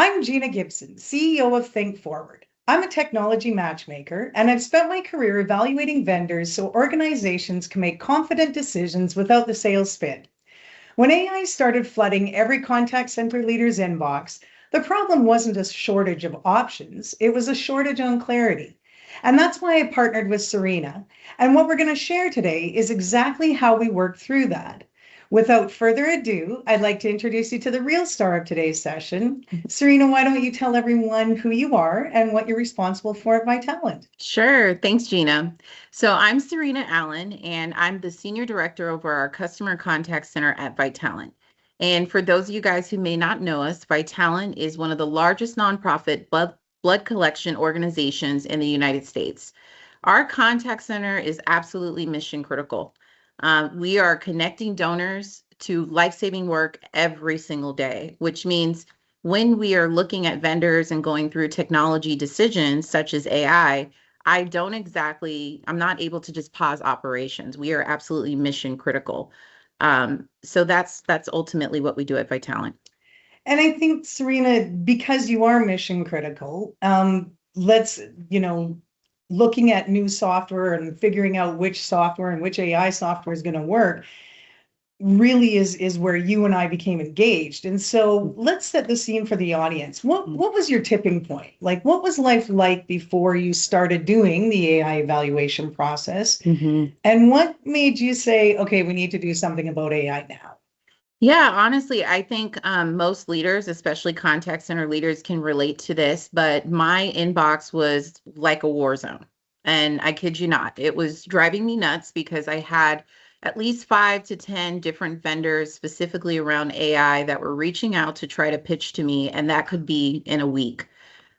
I'm Gina Gibson, CEO of Think Forward. I'm a technology matchmaker, and I've spent my career evaluating vendors so organizations can make confident decisions without the sales spin. When AI started flooding every contact center leader's inbox, the problem wasn't a shortage of options, it was a shortage on clarity. And that's why I partnered with Sarina. And what we're going to share today is exactly how we work through that. Without further ado, I'd like to introduce you to the real star of today's session. Sarina, why don't you tell everyone who you are and what you're responsible for at Vitalant? Sure. Thanks, Gina. So I'm Sarina Allen, and I'm the Senior Director over our Customer Contact Center at Vitalant. And for those of you guys who may not know us, Vitalant is one of the largest nonprofit blood collection organizations in the United States. Our contact center is absolutely mission critical. We are connecting donors to life-saving work every single day, which means when we are looking at vendors and going through technology decisions such as AI, I'm not able to just pause operations. We are absolutely mission critical. So that's ultimately what we do at Vitalant. And I think, Sarina, because you are mission critical, let's, looking at new software and figuring out which software and which AI software is going to work really is where you and I became engaged. And so let's set the scene for the audience. What was your tipping point? Like, what was life like before you started doing the AI evaluation process? And what made you say, okay, we need to do something about AI now? Yeah, honestly, I think most leaders, especially contact center leaders, can relate to this, but my inbox was like a war zone. And I kid you not, it was driving me nuts because I had at least 5 to 10 different vendors specifically around AI that were reaching out to try to pitch to me, and that could be in a week.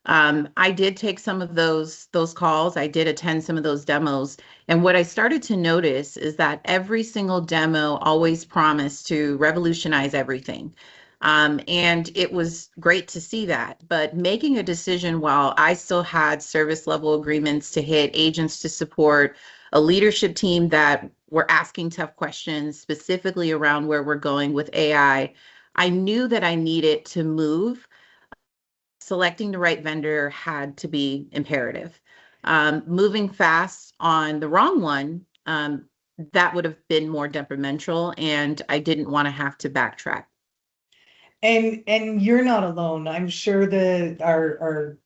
I did take some of those calls. I did attend some of those demos. And what I started to notice is that every single demo always promised to revolutionize everything. And it was great to see that. But making a decision while I still had service level agreements to hit, agents to support, a leadership team that were asking tough questions specifically around where we're going with I knew that I needed to move. Selecting the right vendor had to be imperative. Moving fast on the wrong one, that would have been more detrimental, and I didn't want to have to backtrack. And you're not alone. I'm sure our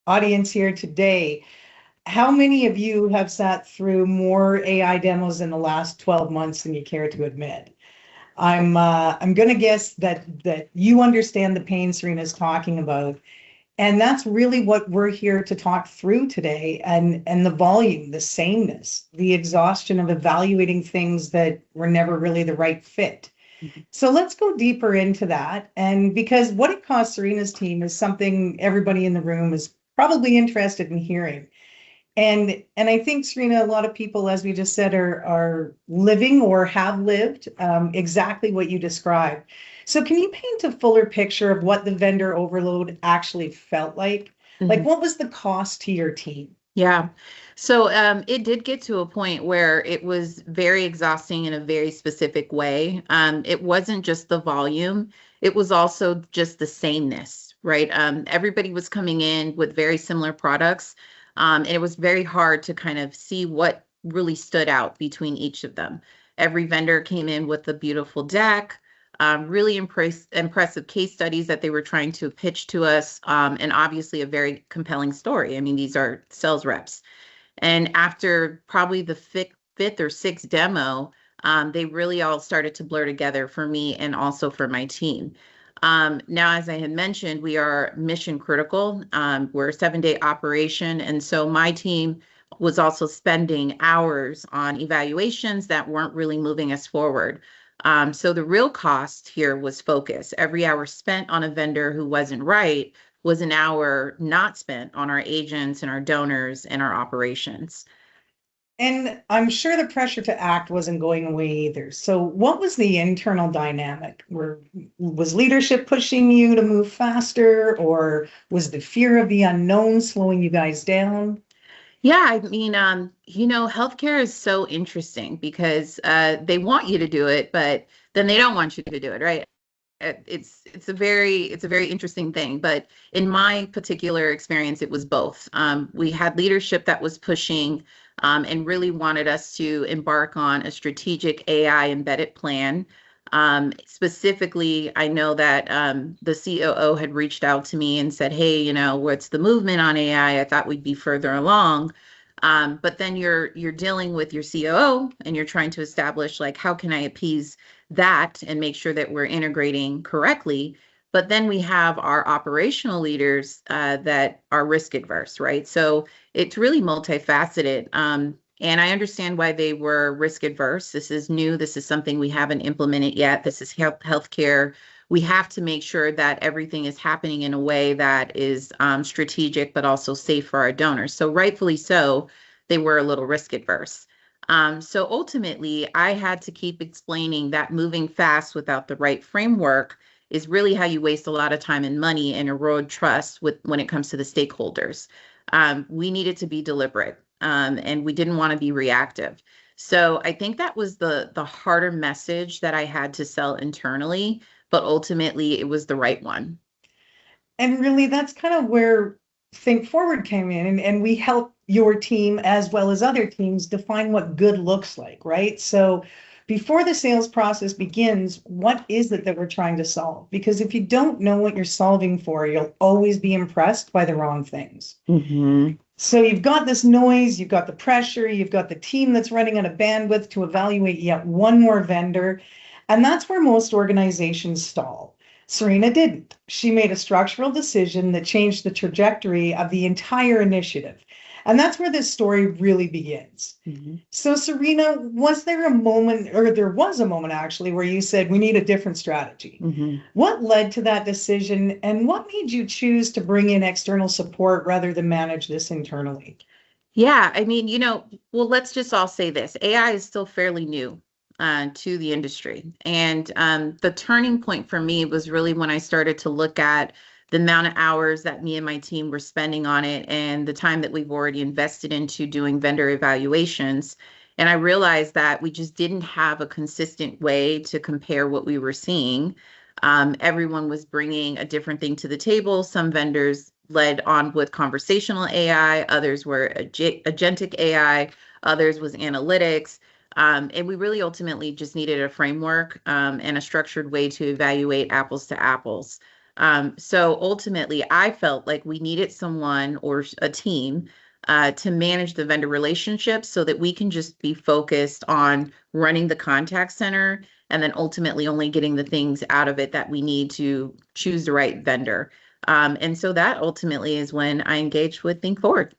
audience here today, how many of you have sat through more AI demos in the last 12 months than you care to admit? I'm going to guess that you understand the pain Sarina's talking about. And that's really what we're here to talk through today, and the volume, the sameness, the exhaustion of evaluating things that were never really the right fit. So let's go deeper into that. And because what it cost Sarina's team is something everybody in the room is probably interested in hearing. And I think, Sarina, a lot of people, as we just said, are living or have lived exactly what you described. So can you paint a fuller picture of what the vendor overload actually felt like? Like, what was the cost to your team? Yeah. So it did get to a point where it was very exhausting in a very specific way. It wasn't just the volume, it was also just the sameness, right? Everybody was coming in with very similar products. And it was very hard to kind of see what really stood out between each of them. Every vendor came in with a beautiful deck, really impressive case studies that they were trying to pitch to us, and obviously a very compelling story. I mean, these are sales reps. And after probably the fifth or sixth demo, they really all started to blur together for me and also for my team. Now, as I had mentioned, we are mission critical. We're a 7-day operation. And so my team was also spending hours on evaluations that weren't really moving us forward. So the real cost here was focus. Every hour spent on a vendor who wasn't right was an hour not spent on our agents and our donors and our operations. And I'm sure the pressure to act wasn't going away either. So what was the internal dynamic? Was leadership pushing you to move faster, or was the fear of the unknown slowing you guys down? Yeah, I mean, healthcare is so interesting because they want you to do it, but then they don't want you to do it, right? it's a very interesting thing. But in my particular experience, it was both. We had leadership that was pushing and really wanted us to embark on a strategic AI embedded plan. Specifically, I know that the COO had reached out to me and said, "Hey, what's the movement on AI? I thought we'd be further along." But then you're dealing with your COO and you're trying to establish, like, how can I appease that and make sure that we're integrating correctly. But then we have our operational leaders that are risk adverse, right? So it's really multifaceted. And I understand why they were risk adverse. This is new. This is something we haven't implemented yet. This is healthcare. We have to make sure that everything is happening in a way that is strategic, but also safe for our donors. So rightfully so, they were a little risk adverse. So ultimately, I had to keep explaining that moving fast without the right framework is really how you waste a lot of time and money and erode trust when it comes to the stakeholders. We needed to be deliberate, and we didn't want to be reactive. So I think that was the harder message that I had to sell internally, but ultimately it was the right one. And really, that's kind of where Think Forward came in, and we help your team as well as other teams define what good looks like, right? So before the sales process begins, what is it that we're trying to solve? Because if you don't know what you're solving for, you'll always be impressed by the wrong things. Mm-hmm. So you've got this noise, you've got the pressure, you've got the team that's running out of bandwidth to evaluate yet one more vendor. And that's where most organizations stall. Sarina didn't. She made a structural decision that changed the trajectory of the entire initiative. And that's where this story really begins. Mm-hmm. So, Sarina, was there a moment, or there was a moment actually, where you said we need a different strategy? Mm-hmm. What led to that decision, and what made you choose to bring in external support rather than manage this internally? Yeah, I mean, well, let's just all say this. AI is still fairly new to the industry. And the turning point for me was really when I started to look at the amount of hours that me and my team were spending on it and the time that we've already invested into doing vendor evaluations. And I realized that we just didn't have a consistent way to compare what we were seeing. Everyone was bringing a different thing to the table. Some vendors led on with conversational AI, others were agentic AI, others was analytics. And we really ultimately just needed a framework and a structured way to evaluate apples to apples. So ultimately, I felt like we needed someone or a team to manage the vendor relationships so that we can just be focused on running the contact center and then ultimately only getting the things out of it that we need to choose the right vendor. And so that ultimately is when I engaged with Think Forward.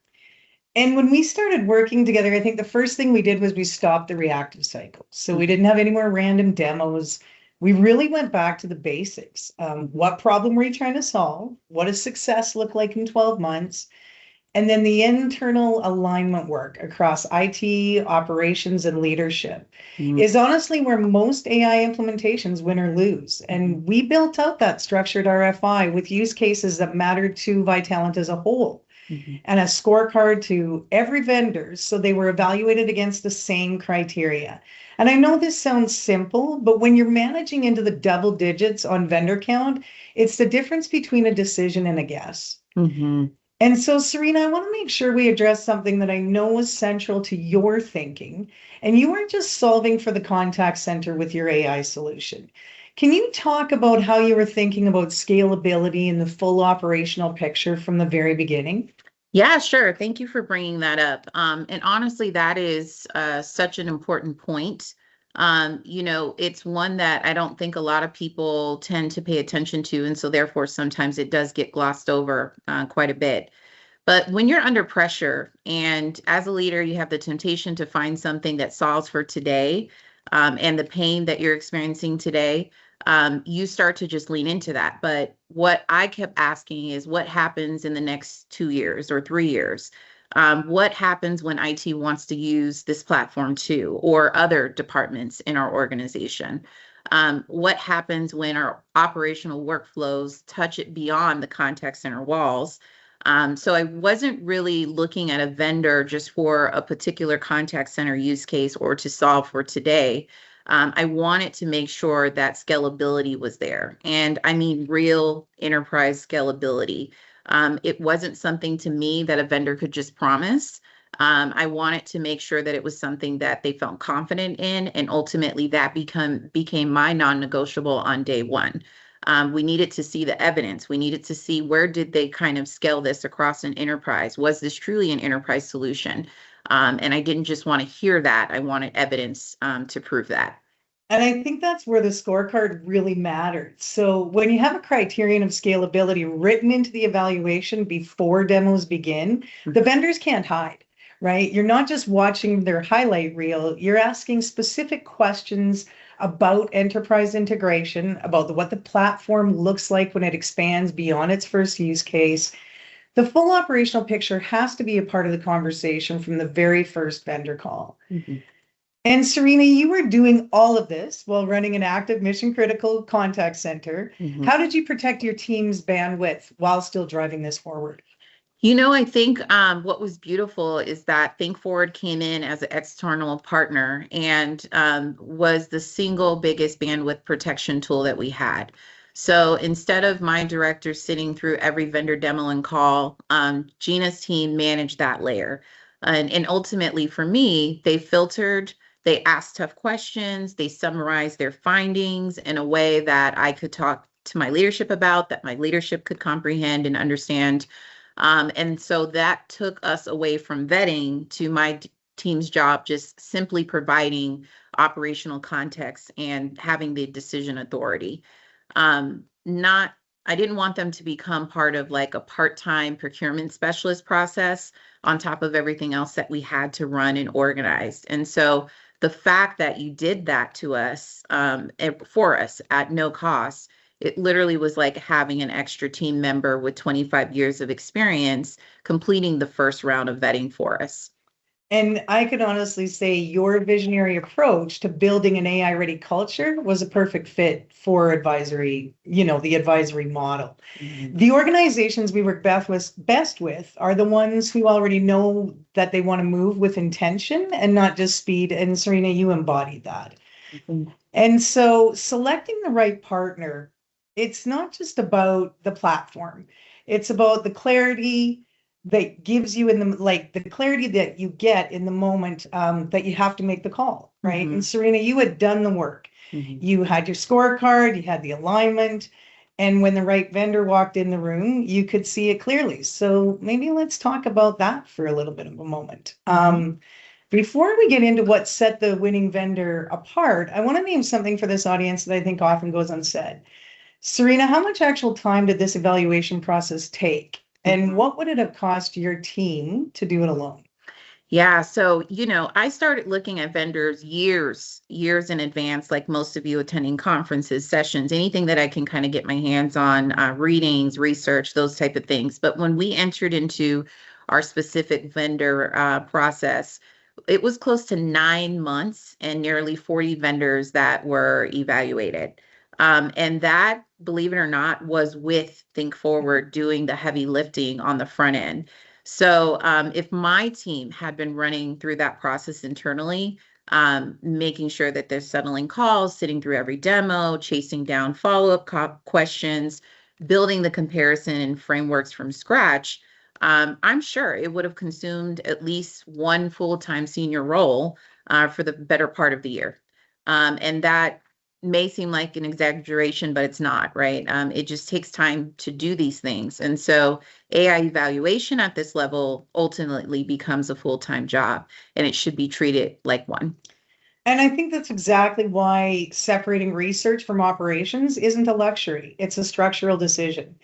And when we started working together, I think the first thing we did was we stopped the reactive cycle. So we didn't have any more random demos. We really went back to the basics. What problem were you trying to solve? What does success look like in 12 months? And then the internal alignment work across IT, operations, and leadership is honestly where most AI implementations win or lose. And we built out that structured RFI with use cases that mattered to Vitalant as a whole. Mm-hmm. And a scorecard to every vendor, so they were evaluated against the same criteria. And I know this sounds simple, but when you're managing into the double digits on vendor count, it's the difference between a decision and a guess. Mm-hmm. And so, Sarina, I want to make sure we address something that I know is central to your thinking. And you aren't just solving for the contact center with your AI solution. Can you talk about how you were thinking about scalability and the full operational picture from the very beginning? Yeah, sure. Thank you for bringing that up. And honestly, that is such an important point. It's one that I don't think a lot of people tend to pay attention to. And so therefore, sometimes it does get glossed over quite a bit. But when you're under pressure and as a leader, you have the temptation to find something that solves for today and the pain that you're experiencing today, you start to just lean into that. But what I kept asking is what happens in the next 2 years or 3 years? What happens when IT wants to use this platform too, or other departments in our organization? What happens when our operational workflows touch it beyond the contact center walls? So I wasn't really looking at a vendor just for a particular contact center use case or to solve for today. I wanted to make sure that scalability was there. And I mean, real enterprise scalability. It wasn't something to me that a vendor could just promise. I wanted to make sure that it was something that they felt confident in, and ultimately that became my non-negotiable on day one. We needed to see the evidence. We needed to see where did they kind of scale this across an enterprise? Was this truly an enterprise solution? And I didn't just want to hear that. I wanted evidence to prove that. And I think that's where the scorecard really mattered. So when you have a criterion of scalability written into the evaluation before demos begin, the vendors can't hide, right? You're not just watching their highlight reel, you're asking specific questions about enterprise integration, about what the platform looks like when it expands beyond its first use case. The full operational picture has to be a part of the conversation from the very first vendor call. Mm-hmm. And Sarina, you were doing all of this while running an active mission critical contact center. Mm-hmm. How did you protect your team's bandwidth while still driving this forward? I think what was beautiful is that Think Forward came in as an external partner and was the single biggest bandwidth protection tool that we had. So instead of my director sitting through every vendor demo and call, Gina's team managed that layer. And ultimately for me, they filtered, they asked tough questions, they summarized their findings in a way that I could talk to my leadership about, that my leadership could comprehend and understand. And so that took us away from vetting to my team's job, just simply providing operational context and having the decision authority. I didn't want them to become part of like a part-time procurement specialist process on top of everything else that we had to run and organize. And so the fact that you did that to us, for us at no cost, it literally was like having an extra team member with 25 years of experience completing the first round of vetting for us. And I could honestly say your visionary approach to building an AI-ready culture was a perfect fit for advisory, the advisory model. Mm-hmm. The organizations we work best with are the ones who already know that they want to move with intention and not just speed. And Sarina, you embodied that. Mm-hmm. And so selecting the right partner, it's not just about the platform. It's about the clarity that gives you the clarity that you get in the moment that you have to make the call, right? Mm-hmm. And Sarina, you had done the work. Mm-hmm. You had your scorecard, you had the alignment, and when the right vendor walked in the room, you could see it clearly. So maybe let's talk about that for a little bit of a moment. Mm-hmm. Before we get into what set the winning vendor apart, I want to name something for this audience that I think often goes unsaid. Sarina, how much actual time did this evaluation process take? And what would it have cost your team to do it alone? Yeah, so, I started looking at vendors years in advance, like most of you attending conferences, sessions, anything that I can kind of get my hands on, readings, research, those type of things. But when we entered into our specific vendor process, it was close to 9 months and nearly 40 vendors that were evaluated. And that, believe it or not, was with Think Forward doing the heavy lifting on the front end. So if my team had been running through that process internally, making sure that they're settling calls, sitting through every demo, chasing down follow-up questions, building the comparison and frameworks from scratch, I'm sure it would have consumed at least one full-time senior role for the better part of the year. And that may seem like an exaggeration, but it's not, right? It just takes time to do these things. And so AI evaluation at this level ultimately becomes a full-time job, and it should be treated like one. And I think that's exactly why separating research from operations isn't a luxury. It's a structural decision.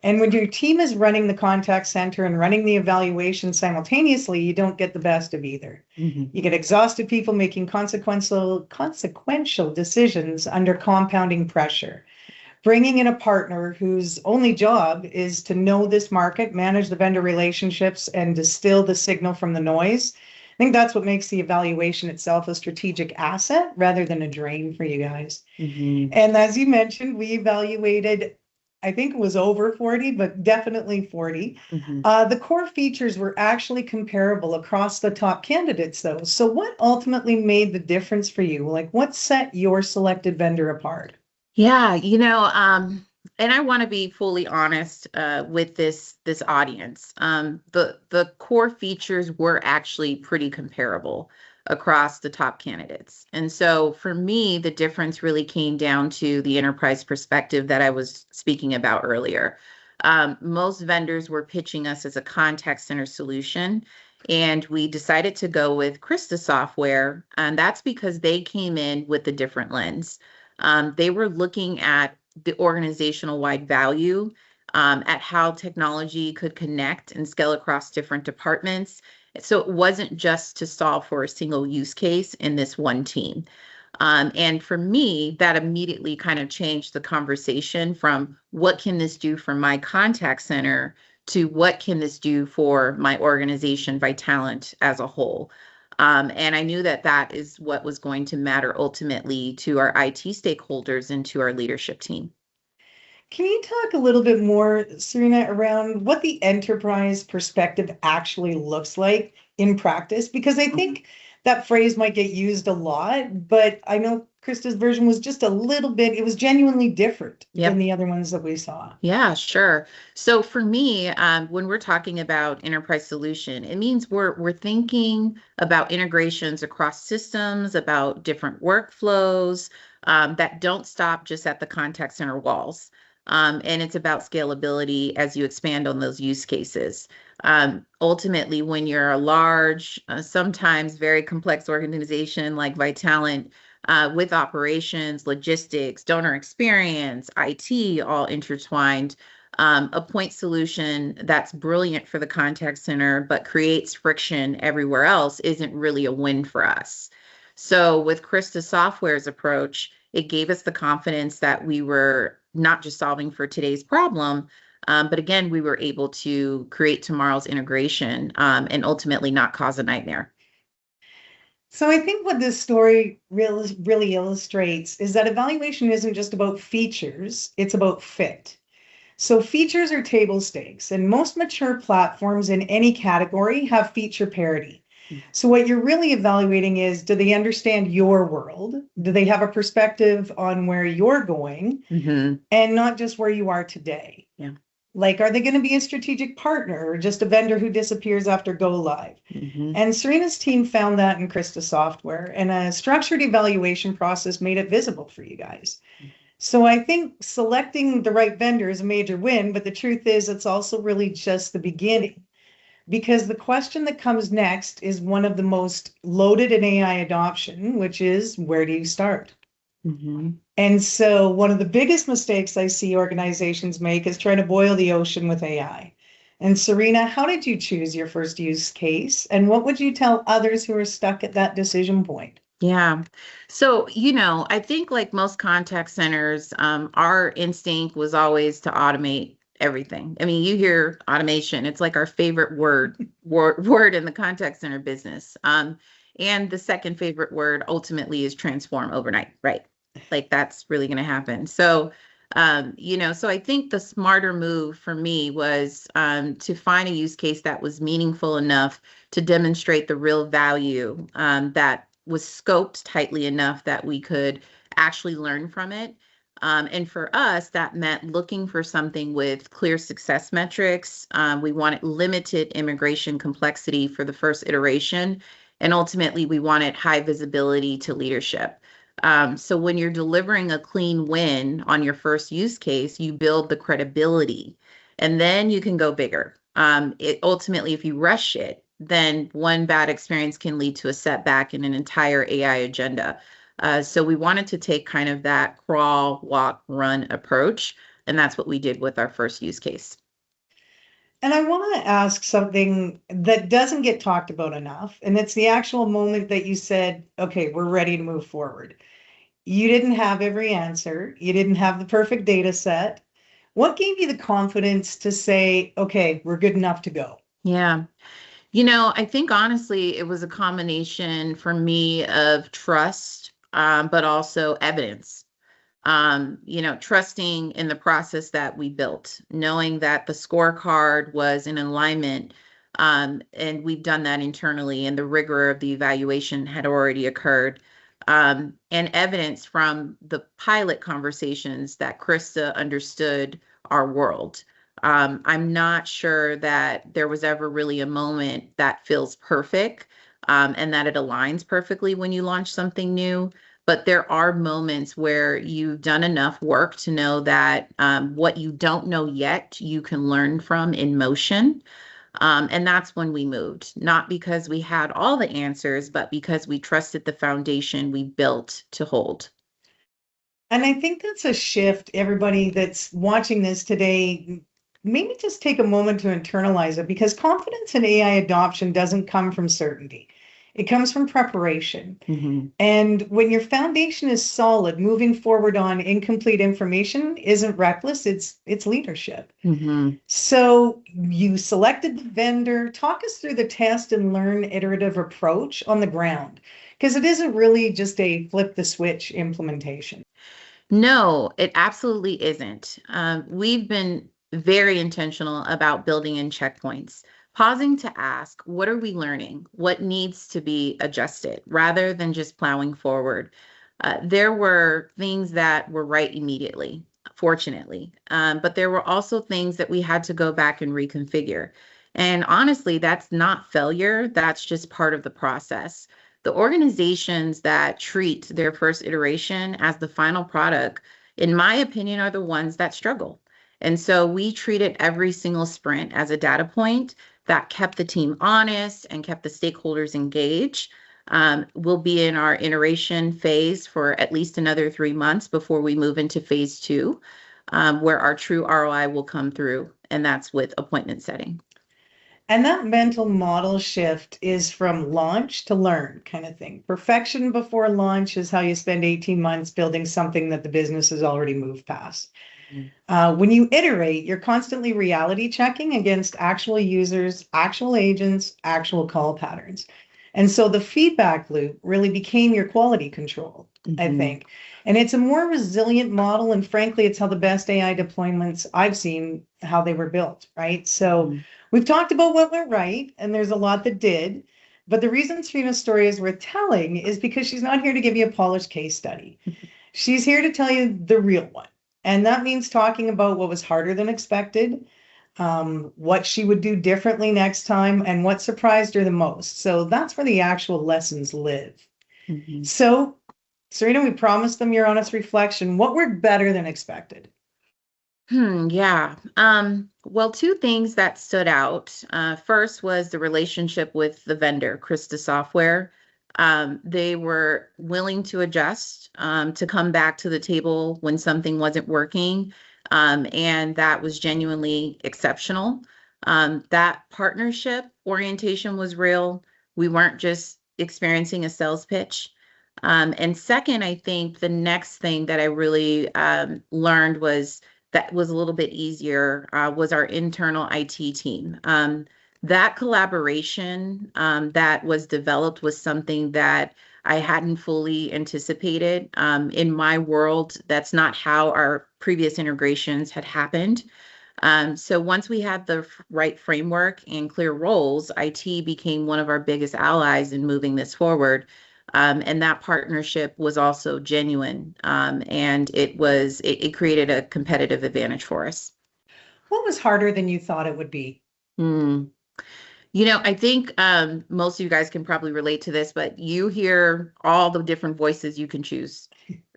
And when your team is running the contact center and running the evaluation simultaneously, you don't get the best of either. Mm-hmm. You get exhausted people making consequential decisions under compounding pressure. Bringing in a partner whose only job is to know this market, manage the vendor relationships, and distill the signal from the noise. I think that's what makes the evaluation itself a strategic asset rather than a drain for you guys. Mm-hmm. And as you mentioned, we evaluated I think it was over 40, but definitely 40. The core features were actually comparable across the top candidates, though. So, what ultimately made the difference for you? Like, what set your selected vendor apart? Yeah, and I want to be fully honest with this audience. The core features were actually pretty comparable across the top candidates. And so for me, the difference really came down to the enterprise perspective that I was speaking about earlier. Most vendors were pitching us as a contact center solution, and we decided to go with Krista Software, and that's because they came in with a different lens. They were looking at the organizational wide value, at how technology could connect and scale across different departments. So it wasn't just to solve for a single use case in this one team. And for me, that immediately kind of changed the conversation from what can this do for my contact center to what can this do for my organization, Vitalant, as a whole. And I knew that that is what was going to matter ultimately to our IT stakeholders and to our leadership team. Can you talk a little bit more, Sarina, around what the enterprise perspective actually looks like in practice? Because I think that phrase might get used a lot, but I know Krista's version was just a little bit, it was genuinely different than Yep. the other ones that we saw. Yeah, sure. So for me, when we're talking about enterprise solution, it means we're thinking about integrations across systems, about different workflows that don't stop just at the contact center walls. And it's about scalability as you expand on those use cases. Ultimately, when you're a large, sometimes very complex organization like Vitalant, with operations, logistics, donor experience, IT, all intertwined. A point solution that's brilliant for the contact center, but creates friction everywhere else isn't really a win for us. So with Krista Software's approach, it gave us the confidence that we were not just solving for today's problem, but again, we were able to create tomorrow's integration and ultimately not cause a nightmare. So I think what this story really illustrates is that evaluation isn't just about features, it's about fit. So features are table stakes, and most mature platforms in any category have feature parity. So what you're really evaluating is, do they understand your world? Do they have a perspective on where you're going Mm-hmm. and not just where you are today? Yeah. Like, are they going to be a strategic partner or just a vendor who disappears after go live? Mm-hmm. And Sarina's team found that in Krista Software, and a structured evaluation process made it visible for you guys. So I think selecting the right vendor is a major win, but the truth is it's also really just the beginning. Because the question that comes next is one of the most loaded in AI adoption, which is, where do you start? Mm-hmm. And so one of the biggest mistakes I see organizations make is trying to boil the ocean with AI. And Sarina, how did you choose your first use case? And what would you tell others who are stuck at that decision point? Yeah. So, I think like most contact centers, our instinct was always to automate everything. I mean, you hear automation, it's like our favorite word in the contact center business. And the second favorite word ultimately is transform overnight, right? Like that's really going to happen. So, so I think the smarter move for me was to find a use case that was meaningful enough to demonstrate the real value that was scoped tightly enough that we could actually learn from it. And for us, that meant looking for something with clear success metrics. We wanted limited immigration complexity for the first iteration. And ultimately, we wanted high visibility to leadership. So when you're delivering a clean win on your first use case, you build the credibility and then you can go bigger. Ultimately, if you rush it, then one bad experience can lead to a setback in an entire AI agenda. So we wanted to take kind of that crawl, walk, run approach. And that's what we did with our first use case. And I want to ask something that doesn't get talked about enough. And it's the actual moment that you said, okay, we're ready to move forward. You didn't have every answer, you didn't have the perfect data set. What gave you the confidence to say, okay, we're good enough to go? Yeah. I think honestly, it was a combination for me of trust, but also evidence. Trusting in the process that we built, knowing that the scorecard was in alignment. And we've done that internally, and the rigor of the evaluation had already occurred. And evidence from the pilot conversations that Krista understood our world. I'm not sure that there was ever really a moment that feels perfect, and that it aligns perfectly when you launch something new. But there are moments where you've done enough work to know that what you don't know yet, you can learn from in motion. And that's when we moved, not because we had all the answers, but because we trusted the foundation we built to hold. And I think that's a shift. Everybody that's watching this today, maybe just take a moment to internalize it, because confidence in AI adoption doesn't come from certainty. It comes from preparation. Mhm. And when your foundation is solid, moving forward on incomplete information isn't reckless, it's leadership. Mhm. So you selected the vendor. Talk us through the test and learn iterative approach on the ground, because it isn't really just a flip the switch implementation. No, it absolutely isn't. We've been very intentional about building in checkpoints, pausing to ask, what are we learning? What needs to be adjusted rather than just plowing forward? There were things that were right immediately, fortunately, but there were also things that we had to go back and reconfigure. And honestly, that's not failure, that's just part of the process. The organizations that treat their first iteration as the final product, in my opinion, are the ones that struggle. And so we treated every single sprint as a data point that kept the team honest and kept the stakeholders engaged. We'll be in our iteration phase for at least another 3 months before we move into phase two, where our true ROI will come through, and that's with appointment setting. And that mental model shift is from launch to learn kind of thing. Perfection before launch is how you spend 18 months building something that the business has already moved past. When you iterate, you're constantly reality checking against actual users, actual agents, actual call patterns. And so the feedback loop really became your quality control, I Mhm. think. And it's a more resilient model. And frankly, it's how the best AI deployments I've seen, how they were built, right? So Mhm. we've talked about what went right, and there's a lot that did. But the reason Sarina's story is worth telling is because she's not here to give you a polished case study. She's here to tell you the real one. And that means talking about what was harder than expected, what she would do differently next time, and what surprised her the most. So that's where the actual lessons live. Mhm. So, Sarina, we promised them your honest reflection. What worked better than expected? Yeah. Well, two things that stood out. First was the relationship with the vendor, Krista Software. They were willing to adjust, to come back to the table when something wasn't working. And that was genuinely exceptional. That partnership orientation was real. We weren't just experiencing a sales pitch. And second, I think the next thing that I really learned was that was a little bit easier, was our internal IT team. That collaboration that was developed was something that I hadn't fully anticipated. In my world, that's not how our previous integrations had happened. So once we had the right framework and clear roles, IT became one of our biggest allies in moving this forward. And that partnership was also genuine. And it created a competitive advantage for us. What was harder than you thought it would be? Hmm. I think most of you guys can probably relate to this, but you hear all the different voices you can choose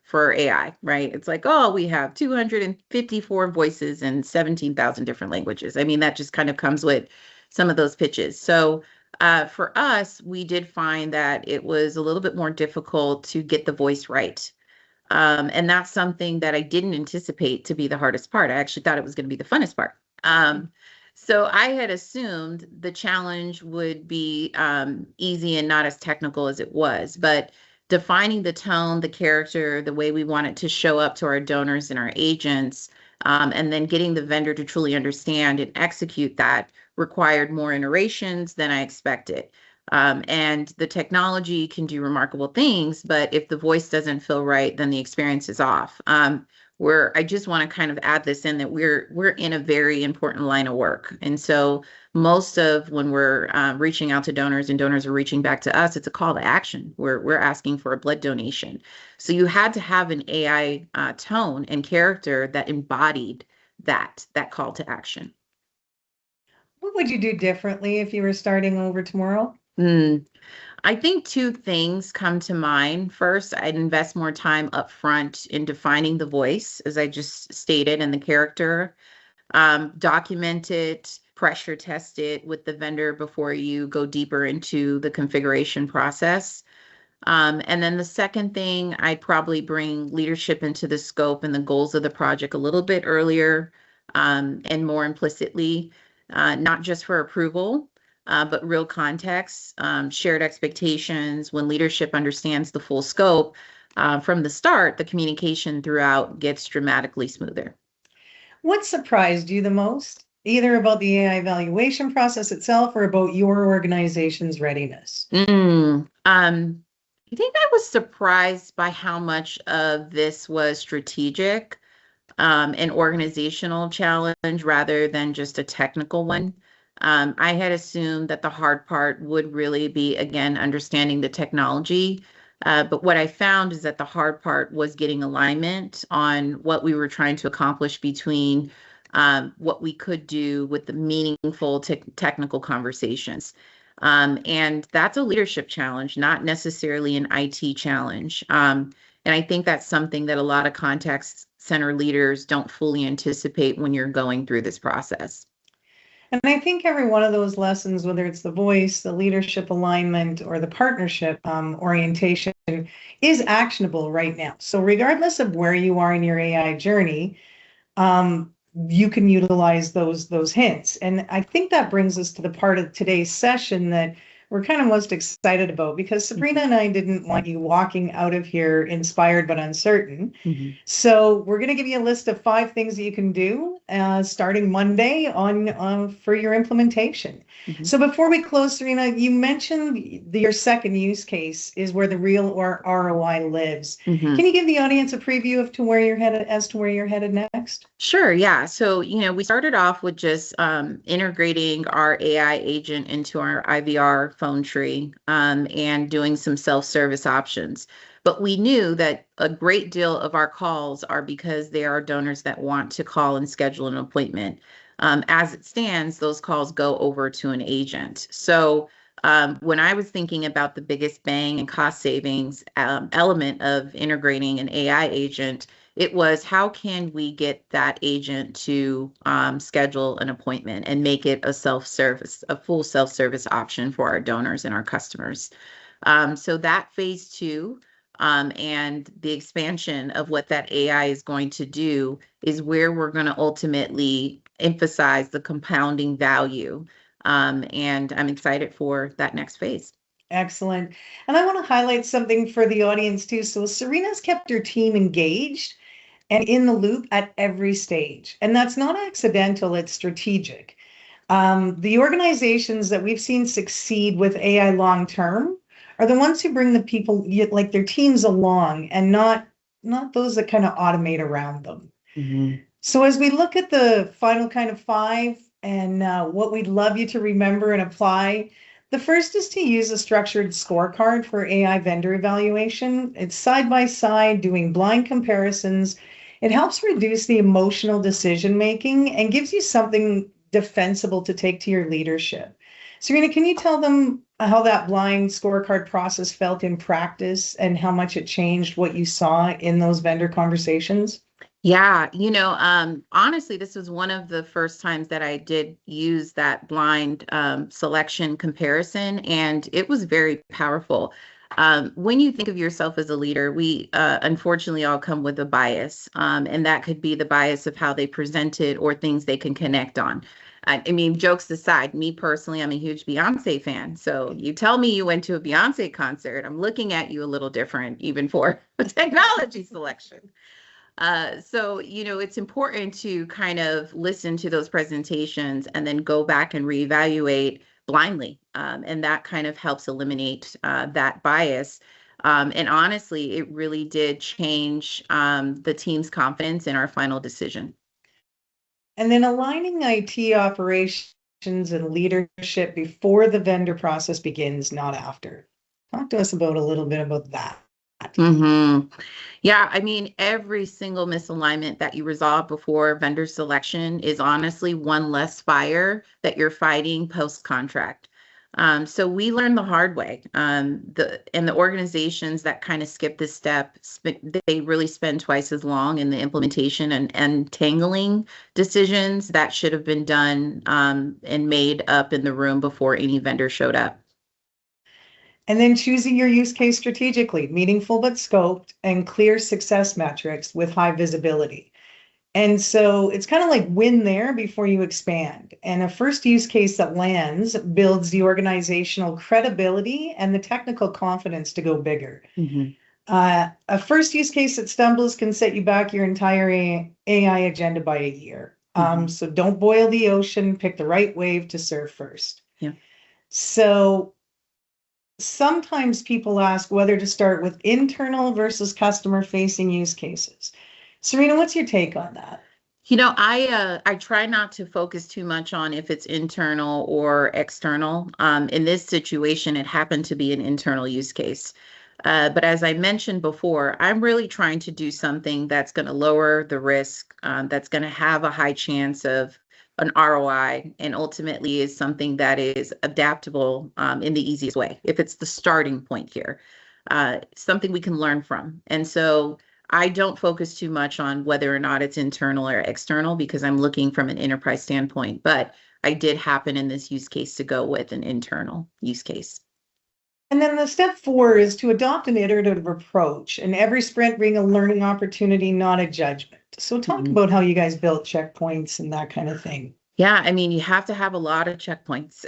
for AI, right? It's like, oh, we have 254 voices and 17,000 different languages. I mean, that just kind of comes with some of those pitches. So for us, we did find that it was a little bit more difficult to get the voice right. And that's something that I didn't anticipate to be the hardest part. I actually thought it was going to be the funnest part. So I had assumed the challenge would be easy and not as technical as it was, but defining the tone, the character, the way we want it to show up to our donors and our agents, and then getting the vendor to truly understand and execute that required more iterations than I expected. And the technology can do remarkable things, but if the voice doesn't feel right, then the experience is off. I just want to kind of add this in that we're in a very important line of work. And so most of when we're reaching out to donors and donors are reaching back to us, it's a call to action. We're asking for a blood donation. So you had to have an AI tone and character that embodied that call to action. What would you do differently if you were starting over tomorrow? I think two things come to mind. First, I'd invest more time up front in defining the voice, as I just stated, and the character. Document it, pressure test it with the vendor before you go deeper into the configuration process. And then the second thing, I'd probably bring leadership into the scope and the goals of the project a little bit earlier, and more implicitly, not just for approval, but real context, shared expectations. When leadership understands the full scope, from the start, the communication throughout gets dramatically smoother. What surprised you the most, either about the AI evaluation process itself or about your organization's readiness? I think I was surprised by how much of this was strategic, an organizational challenge rather than just a technical one. I had assumed that the hard part would really be, again, understanding the technology. But what I found is that the hard part was getting alignment on what we were trying to accomplish between what we could do with the meaningful technical conversations. And that's a leadership challenge, not necessarily an IT challenge. And I think that's something that a lot of contact center leaders don't fully anticipate when you're going through this process. And I think every one of those lessons, whether it's the voice, the leadership alignment, or the partnership orientation, is actionable right now. So regardless of where you are in your AI journey, you can utilize those hints. And I think that brings us to the part of today's session that we're kind of most excited about, because Sabrina and I didn't want you walking out of here inspired but uncertain. So we're going to give you a list of 5 things that you can do starting Monday on for your implementation. So before we close, Sarina, you mentioned your second use case is where the real ROI lives. Can you give the audience a preview of to where you're headed as to where you're headed next? Sure, yeah. So, we started off with just integrating our AI agent into our IVR phone tree, and doing some self-service options. But we knew that a great deal of our calls are because there are donors that want to call and schedule an appointment. As it stands, those calls go over to an agent. So when I was thinking about the biggest bang and cost savings element of integrating an AI agent, it was how can we get that agent to schedule an appointment and make it a full self-service option for our donors and our customers. So that phase 2 and the expansion of what that AI is going to do is where we're going to ultimately emphasize the compounding value. And I'm excited for that next phase. Excellent. And I want to highlight something for the audience too. So Sarina's kept her team engaged and in the loop at every stage. And that's not accidental, it's strategic. The organizations that we've seen succeed with AI long-term are the ones who bring the people, like their teams along, and not those that kind of automate around them. So as we look at the final kind of 5 and what we'd love you to remember and apply, the first is to use a structured scorecard for AI vendor evaluation. It's side by side, doing blind comparisons. It helps reduce the emotional decision making and gives you something defensible to take to your leadership. Serena, can you tell them how that blind scorecard process felt in practice and how much it changed what you saw in those vendor conversations? Yeah, honestly, this was one of the first times that I did use that blind selection comparison, and it was very powerful. When you think of yourself as a leader, we unfortunately all come with a bias, and that could be the bias of how they present it or things they can connect on. I mean, jokes aside, me personally, I'm a huge Beyonce fan. So you tell me you went to a Beyonce concert, I'm looking at you a little different, even for technology selection. So, it's important to kind of listen to those presentations and then go back and reevaluate blindly. And that kind of helps eliminate that bias. And honestly, it really did change the team's confidence in our final decision. And then aligning IT operations and leadership before the vendor process begins, not after. Talk to us about a little bit about that. Mm-hmm. Yeah, I mean, every single misalignment that you resolve before vendor selection is honestly one less fire that you're fighting post-contract. So we learned the hard way. The organizations that kind of skip this step, they really spend twice as long in the implementation and entangling decisions that should have been done and made up in the room before any vendor showed up. And then choosing your use case strategically, meaningful but scoped, and clear success metrics with high visibility. And so it's kind of like win there before you expand. And a first use case that lands builds the organizational credibility and the technical confidence to go bigger. Mm-hmm. A first use case that stumbles can set you back your entire AI agenda by a year. Mm-hmm. So don't boil the ocean, pick the right wave to surf first. Yeah. So sometimes people ask whether to start with internal versus customer facing use cases. Sarina, what's your take on that? I try not to focus too much on if it's internal or external. In this situation, it happened to be an internal use case. But as I mentioned before, I'm really trying to do something that's going to lower the risk, that's going to have a high chance of an ROI, and ultimately is something that is adaptable in the easiest way. If it's the starting point here, something we can learn from. And so I don't focus too much on whether or not it's internal or external because I'm looking from an enterprise standpoint. But I did happen in this use case to go with an internal use case. And then the step 4 is to adopt an iterative approach, and every sprint bring a learning opportunity, not a judgment. So talk about how you guys built checkpoints and that kind of thing. Yeah, I mean, you have to have a lot of checkpoints.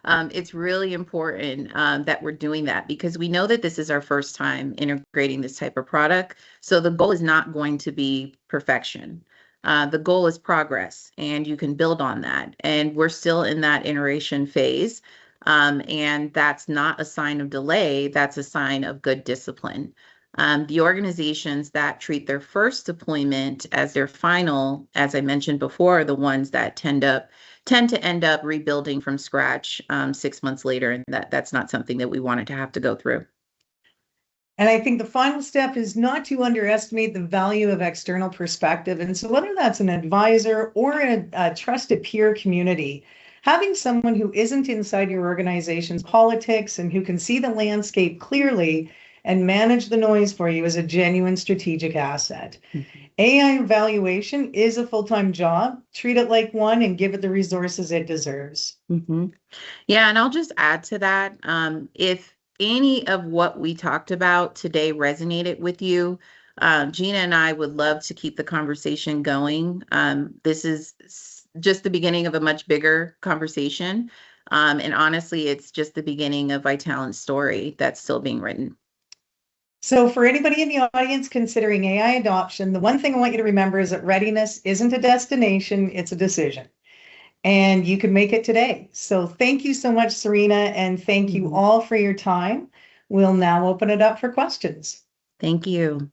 It's really important that we're doing that because we know that this is our first time integrating this type of product. So the goal is not going to be perfection. The goal is progress, and you can build on that. And we're still in that iteration phase. And that's not a sign of delay, that's a sign of good discipline. The organizations that treat their first deployment as their final, as I mentioned before, are the ones that tend to end up rebuilding from scratch 6 months later, and that's not something that we wanted to have to go through. And I think the final step is not to underestimate the value of external perspective. And so whether that's an advisor or a trusted peer community, having someone who isn't inside your organization's politics and who can see the landscape clearly and manage the noise for you is a genuine strategic asset. Mm-hmm. AI evaluation is a full-time job. Treat it like one and give it the resources it deserves. Mm-hmm. Yeah, and I'll just add to that. If any of what we talked about today resonated with you, Gina and I would love to keep the conversation going. This is just the beginning of a much bigger conversation. And honestly, it's just the beginning of Vitalant's story that's still being written. So for anybody in the audience considering AI adoption, the one thing I want you to remember is that readiness isn't a destination, it's a decision. And you can make it today. So thank you so much, Sarina, and thank you all for your time. We'll now open it up for questions. Thank you.